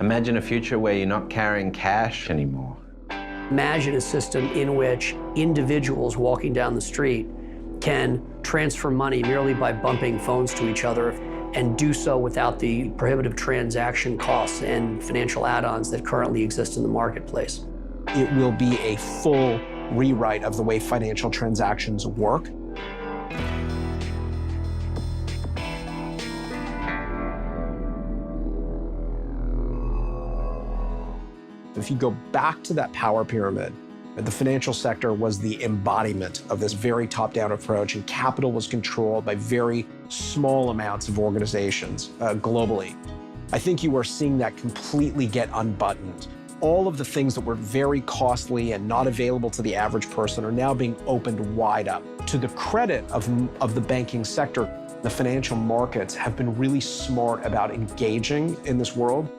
Imagine a future where you're not carrying cash anymore. Imagine a system in which individuals walking down the street can transfer money merely by bumping phones to each other and do so without the prohibitive transaction costs and financial add-ons that currently exist in the marketplace. It will be a full rewrite of the way financial transactions work. If you go back to that power pyramid, the financial sector was the embodiment of this very top-down approach, and capital was controlled by very small amounts of organizations globally. I think you are seeing that completely get unbuttoned. All of the things that were very costly and not available to the average person are now being opened wide up. To the credit of the banking sector, the financial markets have been really smart about engaging in this world.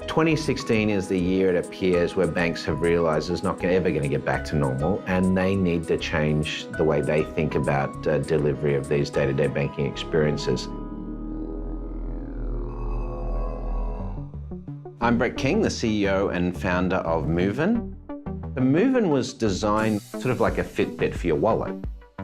2016 is the year, it appears, where banks have realized it's not ever going to get back to normal, and they need to change the way they think about delivery of these day-to-day banking experiences. I'm Brett King, the CEO and founder of Moven. Moven was designed sort of like a Fitbit for your wallet,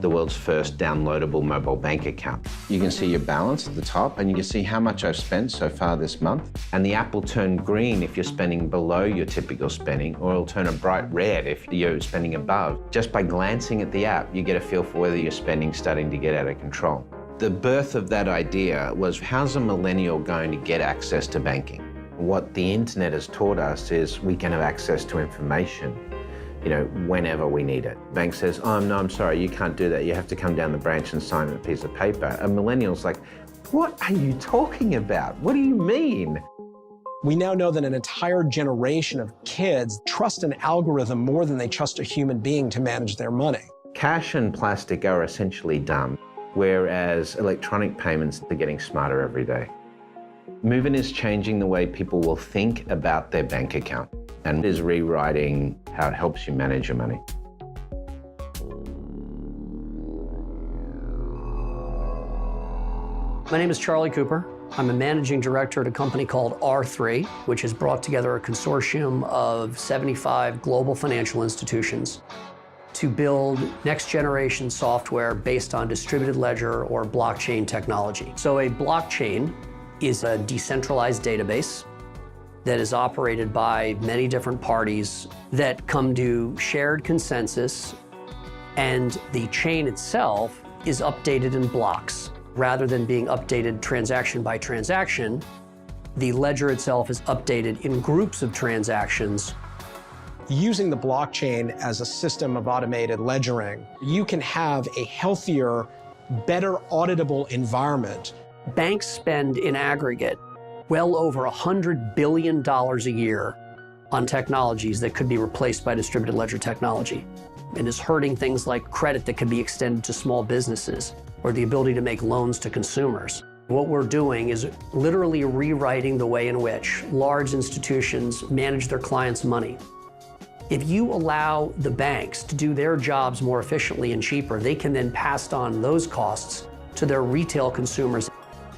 the world's first downloadable mobile bank account. You can see your balance at the top, and you can see how much I've spent so far this month. And the app will turn green if you're spending below your typical spending, or it'll turn a bright red if you're spending above. Just by glancing at the app, you get a feel for whether your spending's starting to get out of control. The birth of that idea was, how's a millennial going to get access to banking? What the internet has taught us is we can have access to information, whenever we need it. Bank says, oh, no, I'm sorry, you can't do that. You have to come down the branch and sign a piece of paper. A millennial's like, what are you talking about? What do you mean? We now know that an entire generation of kids trust an algorithm more than they trust a human being to manage their money. Cash and plastic are essentially dumb, whereas electronic payments are getting smarter every day. Moven is changing the way people will think about their bank account, and is rewriting how it helps you manage your money. My name is Charlie Cooper. I'm a managing director at a company called R3, which has brought together a consortium of 75 global financial institutions to build next-generation software based on distributed ledger or blockchain technology. So a blockchain is a decentralized database that is operated by many different parties that come to shared consensus, and the chain itself is updated in blocks. Rather than being updated transaction by transaction, the ledger itself is updated in groups of transactions. Using the blockchain as a system of automated ledgering, you can have a healthier, better auditable environment. Banks spend in aggregate well over $100 billion a year on technologies that could be replaced by distributed ledger technology, and is hurting things like credit that could be extended to small businesses or the ability to make loans to consumers. What we're doing is literally rewriting the way in which large institutions manage their clients' money. If you allow the banks to do their jobs more efficiently and cheaper, they can then pass on those costs to their retail consumers.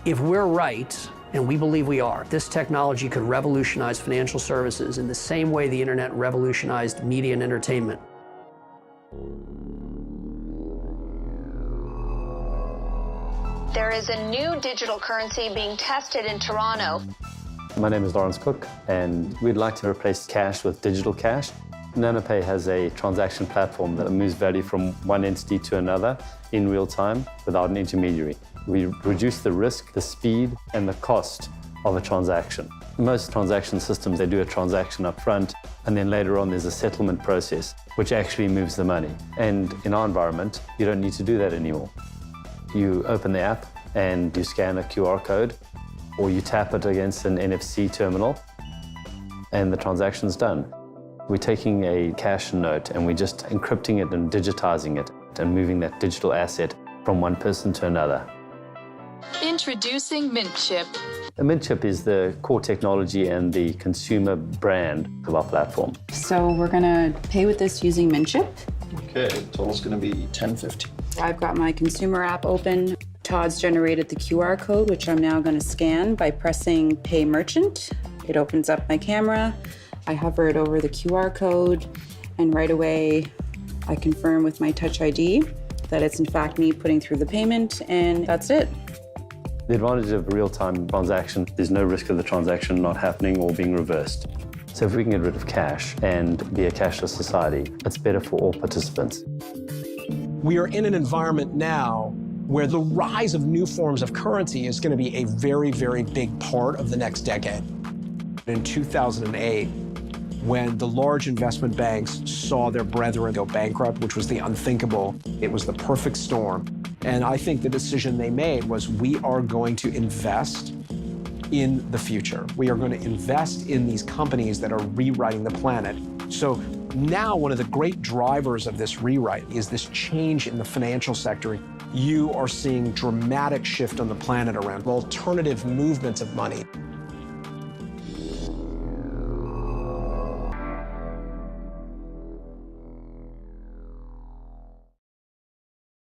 If we're right, and we believe we are, this technology could revolutionize financial services in the same way the internet revolutionized media and entertainment. There is a new digital currency being tested in Toronto. My name is Lawrence Cook, and we'd like to replace cash with digital cash. NanoPay has a transaction platform that moves value from one entity to another in real time without an intermediary. We reduce the risk, the speed, and the cost of a transaction. Most transaction systems, they do a transaction up front, and then later on there's a settlement process, which actually moves the money. And in our environment, you don't need to do that anymore. You open the app and you scan a QR code, or you tap it against an NFC terminal, and the transaction's done. We're taking a cash note and we're just encrypting it and digitizing it and moving that digital asset from one person to another. Introducing Mint Chip. The Mint Chip is the core technology and the consumer brand of our platform. So we're gonna pay with this using Mint Chip. Okay, total's gonna be $10.50. I've got my consumer app open. Todd's generated the QR code, which I'm now gonna scan by pressing Pay Merchant. It opens up my camera. I hover it over the QR code, and right away, I confirm with my Touch ID that it's in fact me putting through the payment, and that's it. The advantage of a real-time transaction, there's no risk of the transaction not happening or being reversed. So if we can get rid of cash and be a cashless society, it's better for all participants. We are in an environment now where the rise of new forms of currency is going to be a very, very big part of the next decade. In 2008, when the large investment banks saw their brethren go bankrupt, which was the unthinkable, it was the perfect storm. And I think the decision they made was, we are going to invest in the future. We are going to invest in these companies that are rewriting the planet. So now one of the great drivers of this rewrite is this change in the financial sector. You are seeing dramatic shift on the planet around alternative movements of money.